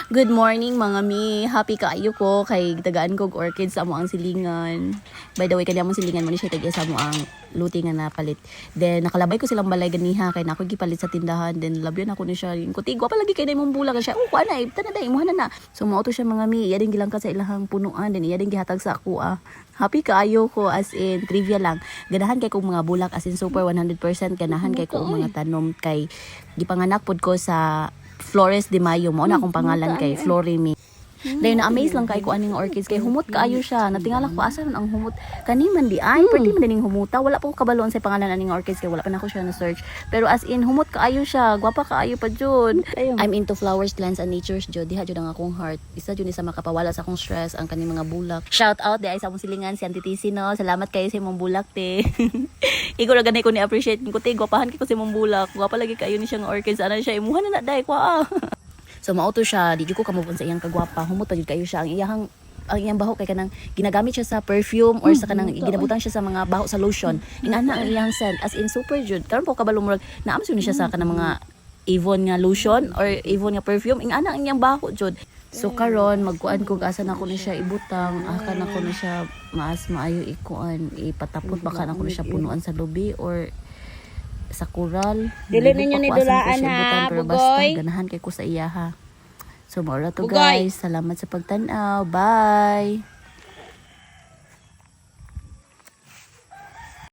Good morning mga mi. Happy kaayo ko kay tagaan kog orchids sa amo ang silingan. By the way, kanya mo silingan mo ni siya tagya sa amo ang luti nga napalit. Then nakalabay ko silang balay ganiha kay nako gipalit sa tindahan. Then labyan ako ni siya. Kutigwa pa lagi kay na imong bulag siya. Oh, kuana ibta na dai imuha na. So mao to siya mga mi. Iya din gilangkat sa ilahang punuan. Then iya din gihatag sa ako Happy kaayo ko as in trivia lang. Ganahan kay kong mga bulak as in super 100% ganahan kay kong mga tanom kay gipanganak pod ko sa Flores de Mayo mo na akong pangalan kay Florimi. Dayon na-amaze lang kay ko aning orchids kay humot kaayo siya. Natingala ko asa ang humot kaniman di ay pwede man dining humuta. Wala pa ko kabaloon sa pangalan aning orchids kay wala pa na ko siya na search. Pero as in humot kaayo siya. Gwapa kaayo pa jud. I'm into flowers, plants and natures jud. Diha jud ang akong heart. Isa jud ni sa makapawala sa akong stress ang kaning mga bulak. Shout out di ay sa akong silingan si Auntie Tisi no. Salamat kayo sa imong bulak te. Igo ra ganay ko ni appreciate ko te gwapahan kay ko sa imong bulak. Gwapa lagi kaayo ni siyang orchids. Ana siya imuha na dai kwa. So mao to siya, di ko kamupon sa iyang kagwapa. Humot pa jud kayo siya ang iyang baho kay kanang ginagamit siya sa perfume or sa kanang ginabutan siya sa mga baho sa lotion. Inana ang iyang scent as in super jud. Karon po kabalo murag naam ni siya sa kanang mga Avon nga lotion or Avon nga perfume. Inana ang iyang baho jud. So karon magkuan ko asa na ko ni siya ibutang, aka na ko ni siya maas maayo ikuan ipatapot baka na ko ni siya punuan sa lubi or sa kural. Dili ninyo ni dulaan ha, pero Bugoy. basta ganahan kay ko sa iya ha. So mora to Bugoy. guys. Salamat sa pagtan-aw. Bye.